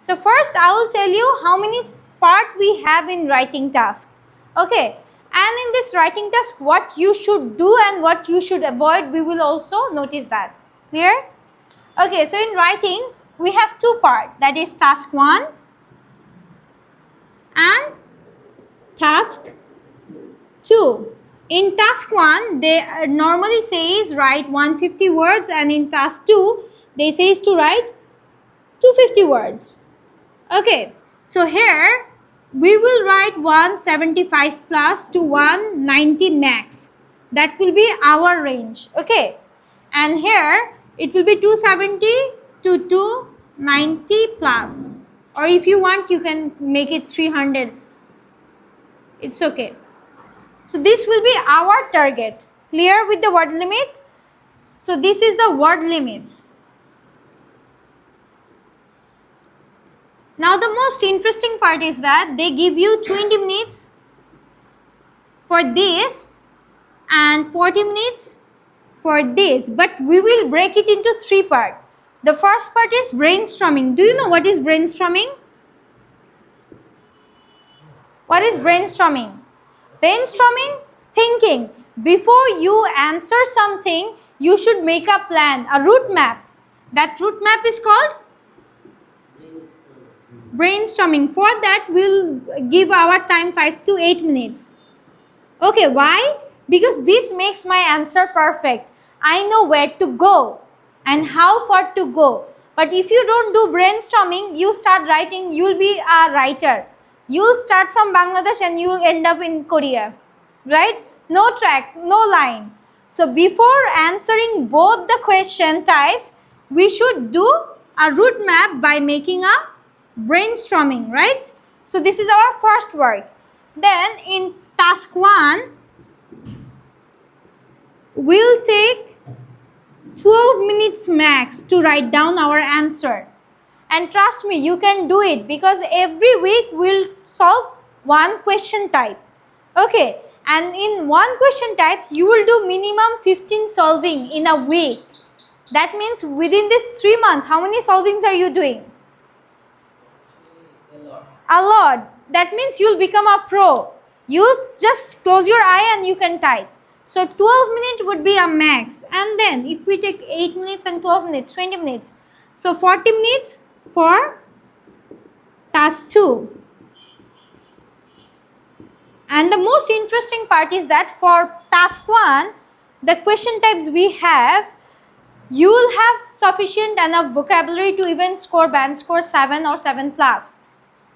So first I will tell you how many part we have in writing task. Okay, and in this writing task what you should do and what you should avoid, we will also notice that. Clear? Okay, so in writing we have two parts, that is task 1 and task 2. In task 1 they normally says write 150 words, and in task 2 they says to write 250 words. Okay, so here we will write 175 plus to 190 max. That will be our range. Okay, and here it will be 270 to 290 plus, or if you want you can make it 300. It's okay. So this will be our target. Clear with the word limit? So this is the word limits. Now the most interesting part is that they give you 20 minutes for this and 40 minutes for this, but we will break it into 3 parts. The first part is brainstorming. Do you know what is brainstorming? What is brainstorming? Brainstorming, thinking. Before you answer something, you should make a plan, a route map. That route map is called brainstorming. For that, we'll give our time 5 to 8 minutes. Okay, why? Because this makes my answer perfect. I know where to go and how far to go. But if you don't do brainstorming, you start writing, you'll be a writer. You'll start from Bangladesh and you'll end up in Korea, right? No track, no line. So before answering both the question types, we should do a route map by making a brainstorming, right? So this is our first work. Then in task 1, we'll take 12 minutes max to write down our answer. And trust me, you can do it, because every week we'll solve one question type. Okay, and in one question type, you will do minimum 15 solving in a week. That means within this 3 months, how many solvings are you doing? A lot. That means you'll become a pro. You just close your eye and you can type. So 12 minutes would be a max. And then if we take 8 minutes and 12 minutes, 20 minutes. So 40 minutes for task 2. And the most interesting part is that for task 1, the question types we have, you will have sufficient enough vocabulary to even score band score 7 or 7 plus.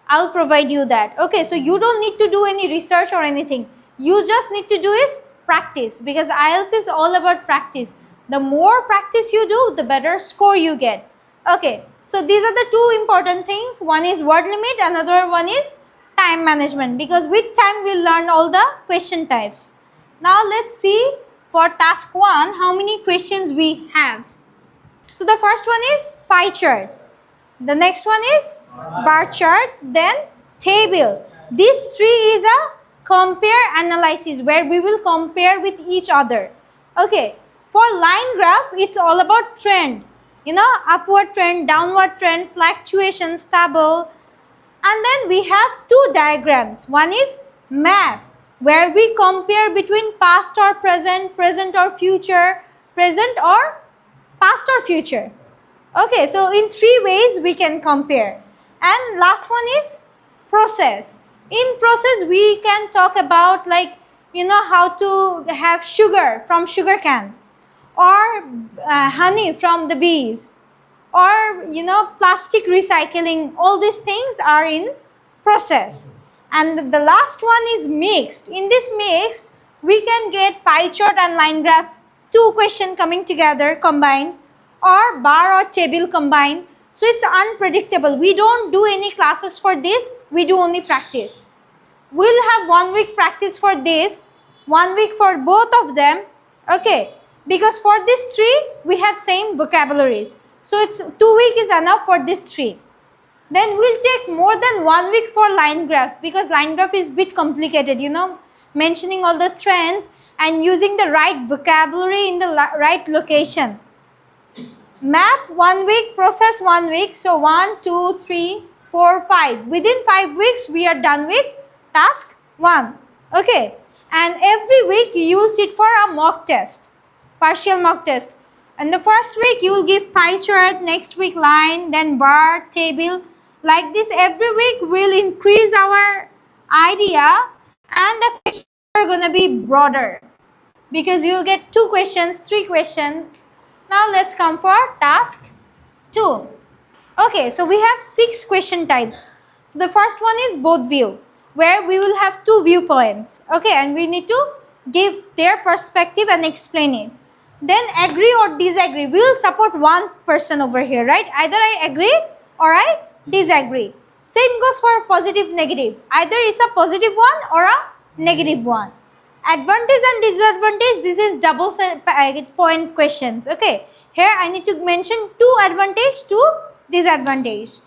I'll provide you that. Okay, so you don't need to do any research or anything. You just need to do is practice, because IELTS is all about practice. The more practice you do, the better score you get. Okay, so these are the 2 important things. One is word limit, another one is time management, because with time we'll learn all the question types. Now let's see for task 1 how many questions we have. So the first one is pie chart. The next one is bar chart, then table. This 3 is a compare analysis, where we will compare with each other. Okay, for line graph, it's all about trend. You know, upward trend, downward trend, fluctuation, stable. And then we have 2 diagrams. One is map, where we compare between past or present, present or future, present or past or future. Okay, so in 3 ways we can compare. And last one is process. In process we can talk about, like, you know, how to have sugar from sugar cane, or honey from the bees, or, you know, plastic recycling. All these things are in process. And the last one is mixed. In this mixed, we can get pie chart and line graph, 2 questions coming together, combined, or bar or table combined. So it's unpredictable. We don't do any classes for this. We do only practice. We'll have 1 week practice for this, 1 week for both of them. Okay, because for these 3 we have same vocabularies. So it's 2 weeks is enough for these 3. Then we'll take more than 1 week for line graph, because line graph is a bit complicated, you know, mentioning all the trends and using the right vocabulary in the right location. Map 1 week, process 1 week. So 1, 2, 3, 4, 5. Within 5 weeks, we are done with task 1. Okay. And every week, you will sit for a mock test, partial mock test. And the first week, you will give pie chart, next week line, then bar, table. Like this, every week, will increase our idea, and the questions are going to be broader, because you will get 2 questions, 3 questions. Now, let's come for task 2. Okay, so we have 6 question types. So the first one is both view, where we will have 2 viewpoints. Okay, and we need to give their perspective and explain it. Then agree or disagree. We will support one person over here, right? Either I agree or I disagree. Same goes for positive, negative. Either it's a positive one or a negative one. Advantage and disadvantage, this is double point questions. Okay, here I need to mention 2 advantage, 2 disadvantage.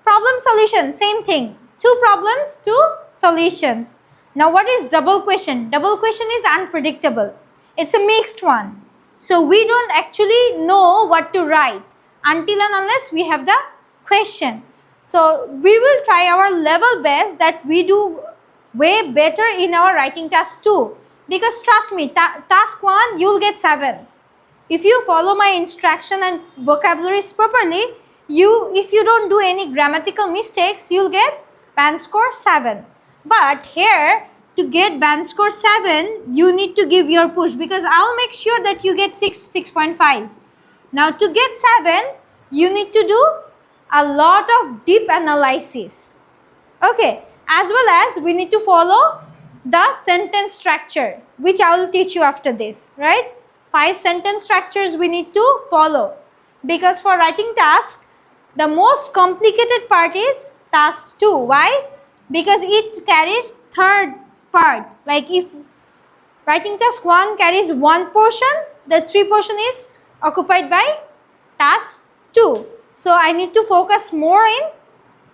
Problem solution, same thing. 2 problems, 2 solutions. Now what is double question? Double question is unpredictable. It's a mixed one. So we don't actually know what to write until and unless we have the question. So we will try our level best that we do way better in our writing task 2. Because trust me, task 1 you will get 7. If you follow my instruction and vocabularies properly, if you don't do any grammatical mistakes, you will get band score 7. But here, to get band score 7, you need to give your push, because I'll make sure that you get 6, 6.5. Now to get 7, you need to do a lot of deep analysis. Okay, as well as we need to follow the sentence structure, which I will teach you after this, right? 5 sentence structures we need to follow, because for writing task, the most complicated part is task 2. Why? Because it carries third part. Like if writing task 1 carries 1 portion, the 3 portion is occupied by task 2. So I need to focus more in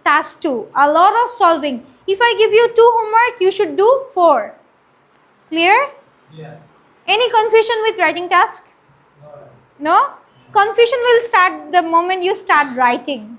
task 2. A lot of solving. If I give you 2 homework, you should do 4. Clear? Yeah. Any confusion with writing task? No? Confusion will start the moment you start writing.